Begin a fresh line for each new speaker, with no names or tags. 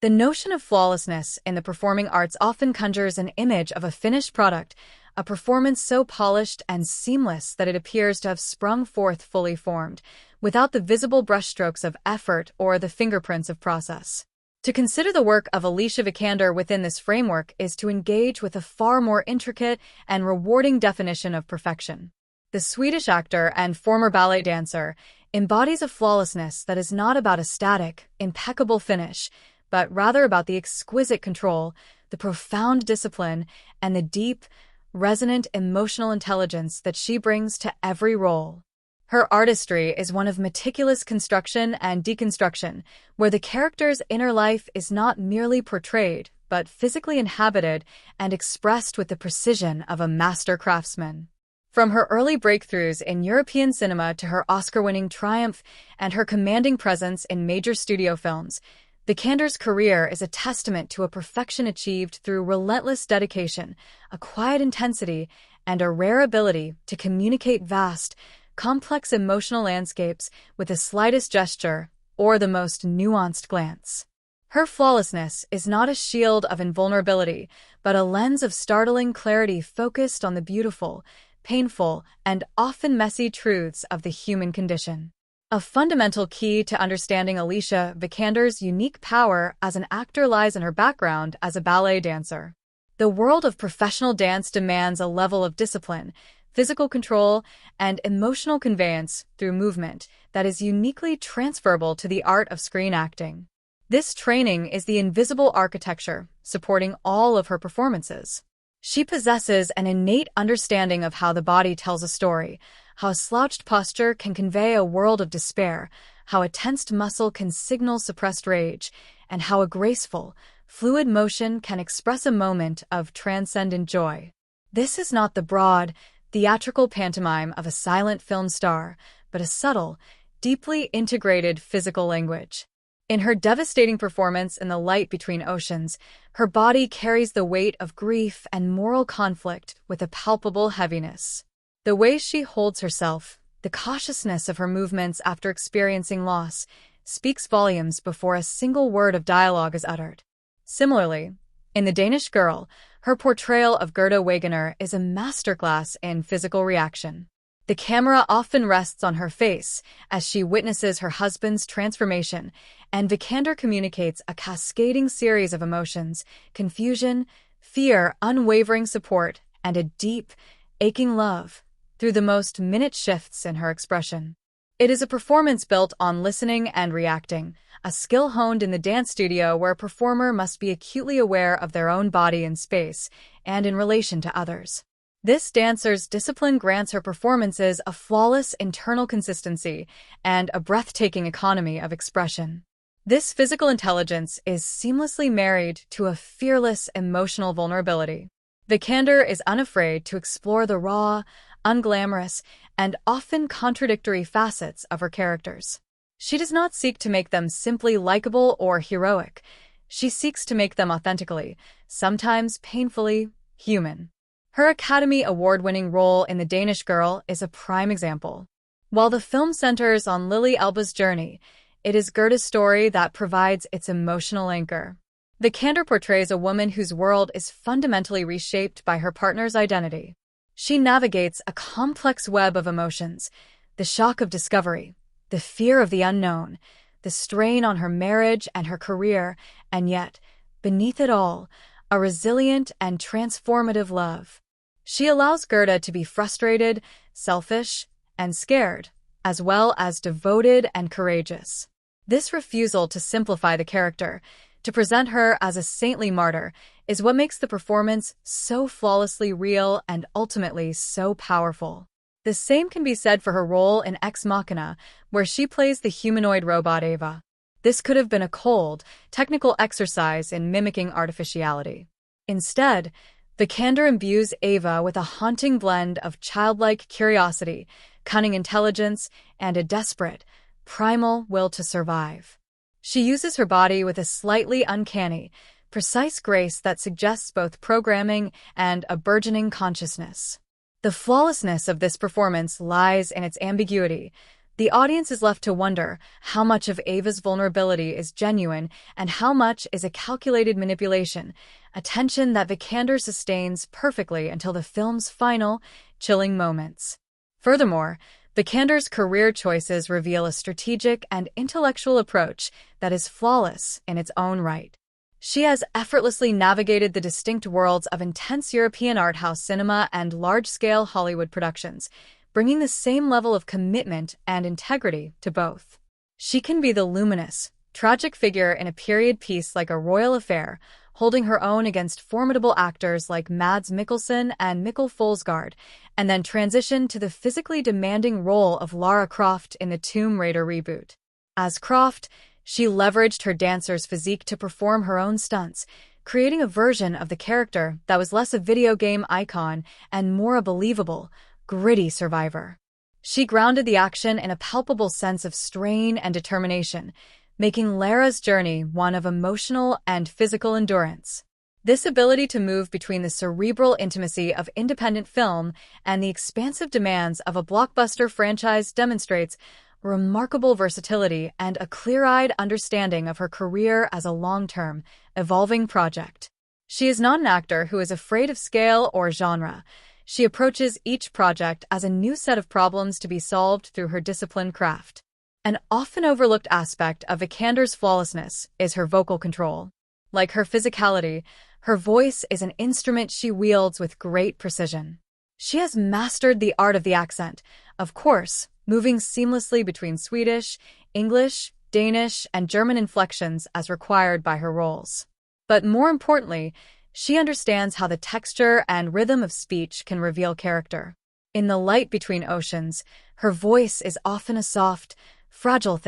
The notion of flawlessness in the performing arts often conjures an image of a finished product, a performance so polished and seamless that it appears to have sprung forth fully formed, without the visible brushstrokes of effort or the fingerprints of process. To consider the work of Alicia Vikander within this framework is to engage with a far more intricate and rewarding definition of perfection. The Swedish actor and former ballet dancer embodies a flawlessness that is not about a static, impeccable finish, but rather about the exquisite control, the profound discipline, and the deep, resonant emotional intelligence that she brings to every role. Her artistry is one of meticulous construction and deconstruction, where the character's inner life is not merely portrayed, but physically inhabited and expressed with the precision of a master craftsman. From her early breakthroughs in European cinema to her Oscar-winning triumph and her commanding presence in major studio films, Vikander's career is a testament to a perfection achieved through relentless dedication, a quiet intensity, and a rare ability to communicate vast, complex emotional landscapes with the slightest gesture or the most nuanced glance. Her flawlessness is not a shield of invulnerability, but a lens of startling clarity focused on the beautiful, painful, and often messy truths of the human condition. A fundamental key to understanding Alicia Vikander's unique power as an actor lies in her background as a ballet dancer. The world of professional dance demands a level of discipline, physical control, and emotional conveyance through movement that is uniquely transferable to the art of screen acting. This training is the invisible architecture supporting all of her performances. She possesses an innate understanding of how the body tells a story, how a slouched posture can convey a world of despair, how a tensed muscle can signal suppressed rage, and how a graceful, fluid motion can express a moment of transcendent joy. This is not the broad, theatrical pantomime of a silent film star, but a subtle, deeply integrated physical language. In her devastating performance in The Light Between Oceans, her body carries the weight of grief and moral conflict with a palpable heaviness. The way she holds herself, the cautiousness of her movements after experiencing loss, speaks volumes before a single word of dialogue is uttered. Similarly, in The Danish Girl, her portrayal of Gerda Wegener is a masterclass in physical reaction. The camera often rests on her face as she witnesses her husband's transformation, and Vikander communicates a cascading series of emotions: confusion, fear, unwavering support, and a deep, aching love, through the most minute shifts in her expression. It is a performance built on listening and reacting, a skill honed in the dance studio where a performer must be acutely aware of their own body in space and in relation to others. This dancer's discipline grants her performances a flawless internal consistency and a breathtaking economy of expression. This physical intelligence is seamlessly married to a fearless emotional vulnerability. Vikander is unafraid to explore the raw, unglamorous, and often contradictory facets of her characters. She does not seek to make them simply likable or heroic. She seeks to make them authentically, sometimes painfully, human. Her Academy Award-winning role in The Danish Girl is a prime example. While the film centers on Lily Elba's journey, it is Gerda's story that provides its emotional anchor. Vikander portrays a woman whose world is fundamentally reshaped by her partner's identity. She navigates a complex web of emotions: the shock of discovery, the fear of the unknown, the strain on her marriage and her career, and yet, beneath it all, a resilient and transformative love. She allows Gerda to be frustrated, selfish, and scared, as well as devoted and courageous. This refusal to simplify the character, to present her as a saintly martyr, is what makes the performance so flawlessly real and ultimately so powerful. The same can be said for her role in Ex Machina, where she plays the humanoid robot Ava. This could have been a cold, technical exercise in mimicking artificiality. Instead, Vikander imbues Ava with a haunting blend of childlike curiosity, cunning intelligence, and a desperate, primal will to survive. She uses her body with a slightly uncanny, precise grace that suggests both programming and a burgeoning consciousness. The flawlessness of this performance lies in its ambiguity, The audience is left to wonder how much of Ava's vulnerability is genuine and how much is a calculated manipulation, a tension that Vikander sustains perfectly until the film's final, chilling moments. Furthermore, Vikander's career choices reveal a strategic and intellectual approach that is flawless in its own right. She has effortlessly navigated the distinct worlds of intense European art house cinema and large-scale Hollywood productions, bringing the same level of commitment and integrity to both. She can be the luminous, tragic figure in a period piece like A Royal Affair, holding her own against formidable actors like Mads Mikkelsen and Mikkel Folsgaard, and then transition to the physically demanding role of Lara Croft in the Tomb Raider reboot. As Croft, she leveraged her dancer's physique to perform her own stunts, creating a version of the character that was less a video game icon and more a believable, gritty survivor. She grounded the action in a palpable sense of strain and determination, making Lara's journey one of emotional and physical endurance. This ability to move between the cerebral intimacy of independent film and the expansive demands of a blockbuster franchise demonstrates remarkable versatility and a clear-eyed understanding of her career as a long-term, evolving project. She is not an actor who is afraid of scale or genre. She approaches each project as a new set of problems to be solved through her disciplined craft. An often overlooked aspect of Vikander's flawlessness is her vocal control. Like her physicality, her voice is an instrument she wields with great precision. She has mastered the art of the accent, of course, moving seamlessly between Swedish, English, Danish, and German inflections as required by her roles. But more importantly, she understands how the texture and rhythm of speech can reveal character. In The Light Between Oceans, her voice is often a soft, fragile thing.